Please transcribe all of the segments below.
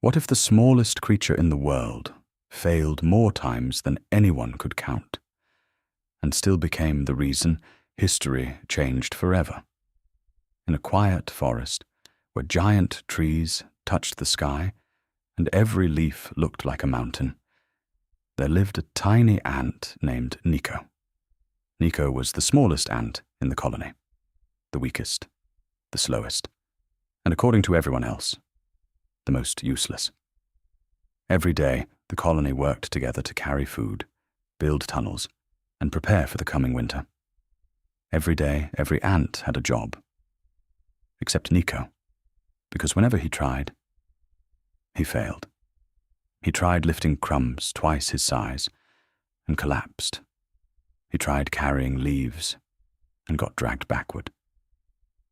What if the smallest creature in the world failed more times than anyone could count, and still became the reason history changed forever? In a quiet forest, where giant trees touched the sky, and every leaf looked like a mountain, there lived a tiny ant named Nico. Nico was the smallest ant in the colony, the weakest, the slowest, and according to everyone else, the most useless. Every day, the colony worked together to carry food, build tunnels, and prepare for the coming winter. Every day, every ant had a job. Except Nico, because whenever he tried, he failed. He tried lifting crumbs twice his size and collapsed. He tried carrying leaves and got dragged backward.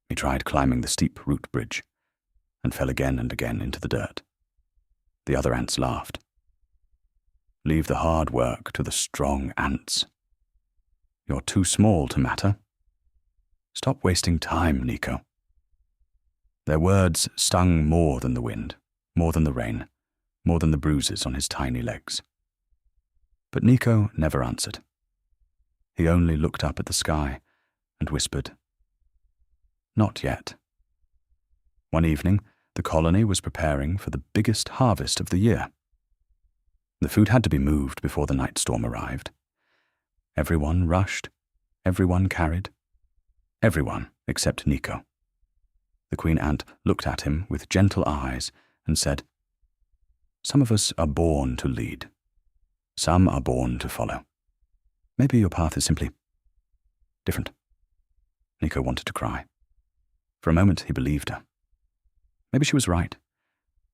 He tried climbing the steep root bridge and fell again and again into the dirt. The other ants laughed. Leave the hard work to the strong ants. You're too small to matter. Stop wasting time, Nico. Their words stung more than the wind, more than the rain, more than the bruises on his tiny legs. But Nico never answered. He only looked up at the sky and whispered, "Not yet." One evening, the colony was preparing for the biggest harvest of the year. The food had to be moved before the night storm arrived. Everyone rushed, everyone carried, everyone except Nico. The queen ant looked at him with gentle eyes and said, "Some of us are born to lead. Some are born to follow. Maybe your path is simply different." Nico wanted to cry. For a moment, he believed her. Maybe she was right.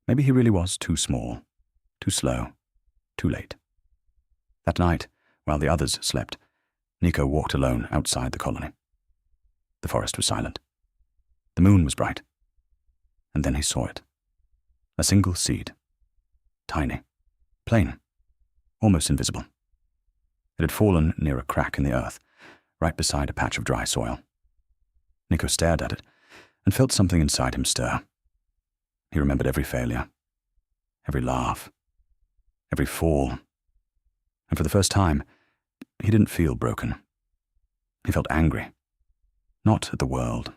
Maybe he really was too small, too slow, too late. That night, while the others slept, Nico walked alone outside the colony. The forest was silent. The moon was bright. And then he saw it. A single seed. Tiny. Plain. Almost invisible. It had fallen near a crack in the earth, right beside a patch of dry soil. Nico stared at it and felt something inside him stir. He remembered every failure, every laugh, every fall. And for the first time, he didn't feel broken. He felt angry. Not at the world.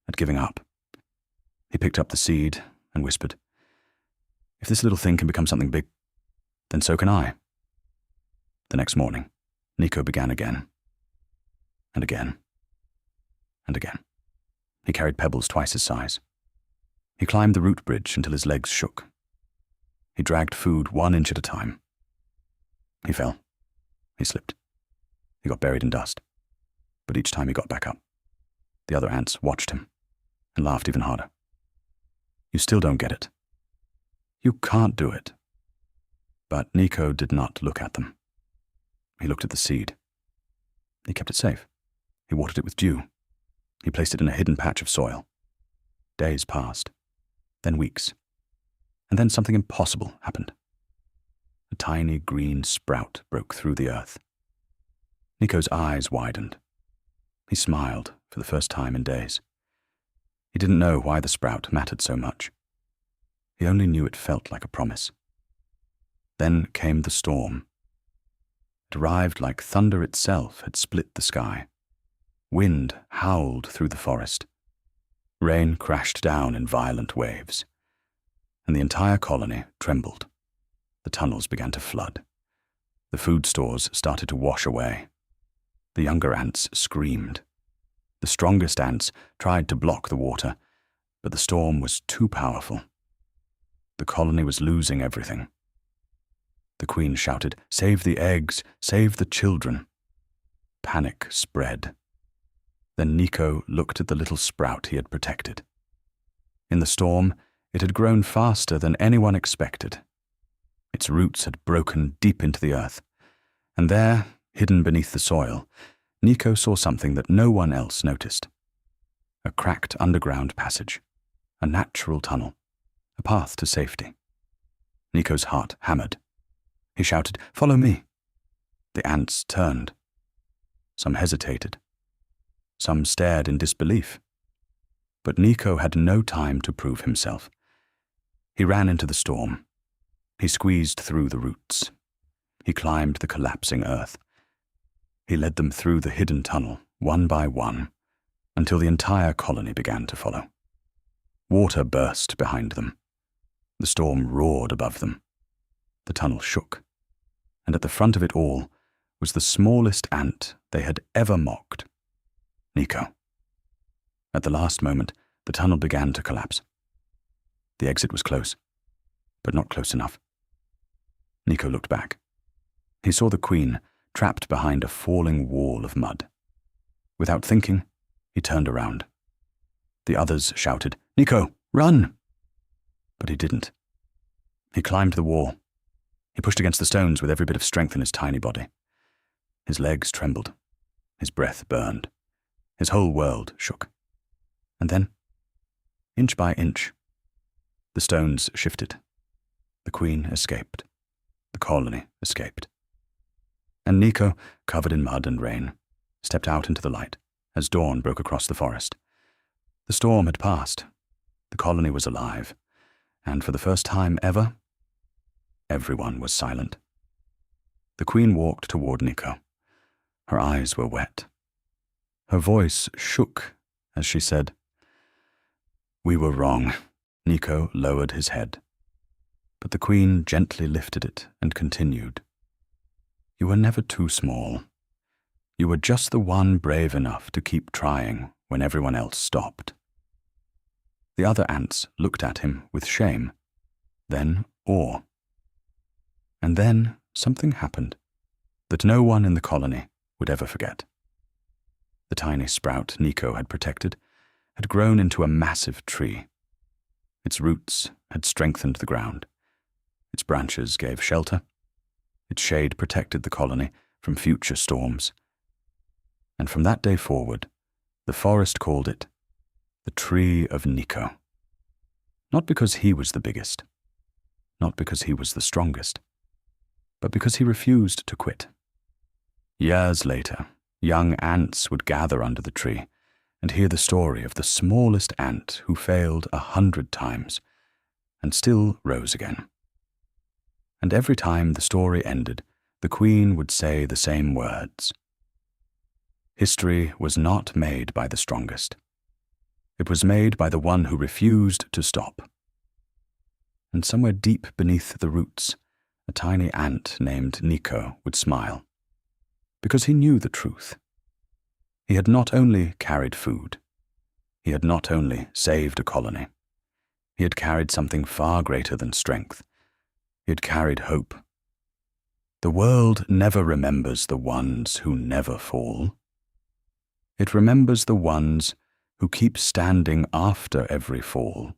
At giving up. He picked up the seed and whispered, "If this little thing can become something big, then so can I." The next morning, Nico began again. And again. And again. He carried pebbles twice his size. He climbed the root bridge until his legs shook. He dragged food 1 inch at a time. He fell. He slipped. He got buried in dust. But each time he got back up, the other ants watched him and laughed even harder. "You still don't get it. You can't do it." But Nico did not look at them. He looked at the seed. He kept it safe. He watered it with dew. He placed it in a hidden patch of soil. Days passed, then weeks, and then something impossible happened. A tiny green sprout broke through the earth. Nico's eyes widened. He smiled for the first time in days. He didn't know why the sprout mattered so much. He only knew it felt like a promise. Then came the storm. It arrived like thunder itself had split the sky. Wind howled through the forest. Rain crashed down in violent waves. And the entire colony trembled. The tunnels began to flood. The food stores started to wash away. The younger ants screamed. The strongest ants tried to block the water, but the storm was too powerful. The colony was losing everything. The queen shouted, "Save the eggs! Save the children!" Panic spread. Then Nico looked at the little sprout he had protected. In the storm, it had grown faster than anyone expected. Its roots had broken deep into the earth, and there, hidden beneath the soil, Nico saw something that no one else noticed. A cracked underground passage, a natural tunnel, a path to safety. Nico's heart hammered. He shouted, "Follow me." The ants turned. Some hesitated. Some stared in disbelief. But Nico had no time to prove himself. He ran into the storm. He squeezed through the roots. He climbed the collapsing earth. He led them through the hidden tunnel, one by one, until the entire colony began to follow. Water burst behind them. The storm roared above them. The tunnel shook, and at the front of it all was the smallest ant they had ever mocked, Nico. At the last moment, the tunnel began to collapse. The exit was close, but not close enough. Nico looked back. He saw the Queen trapped behind a falling wall of mud. Without thinking, he turned around. The others shouted, "Nico, run!" But he didn't. He climbed the wall. He pushed against the stones with every bit of strength in his tiny body. His legs trembled. His breath burned. His whole world shook. And then, inch by inch, the stones shifted. The Queen escaped. The colony escaped. And Nico, covered in mud and rain, stepped out into the light as dawn broke across the forest. The storm had passed. The colony was alive. And for the first time ever, everyone was silent. The Queen walked toward Nico. Her eyes were wet. Her voice shook as she said, "We were wrong." Nico lowered his head. But the Queen gently lifted it and continued, "You were never too small. You were just the one brave enough to keep trying when everyone else stopped." The other ants looked at him with shame, then awe. And then something happened that no one in the colony would ever forget. The tiny sprout Nico had protected had grown into a massive tree. Its roots had strengthened the ground. Its branches gave shelter. Its shade protected the colony from future storms. And from that day forward, the forest called it the Tree of Nico. Not because he was the biggest, not because he was the strongest, but because he refused to quit. Years later, young ants would gather under the tree and hear the story of the smallest ant who failed 100 times and still rose again. And every time the story ended, the Queen would say the same words. History was not made by the strongest. It was made by the one who refused to stop. And somewhere deep beneath the roots, a tiny ant named Nico would smile, because he knew the truth. He had not only carried food, he had not only saved a colony, he had carried something far greater than strength. He had carried hope. The world never remembers the ones who never fall. It remembers the ones who keep standing after every fall,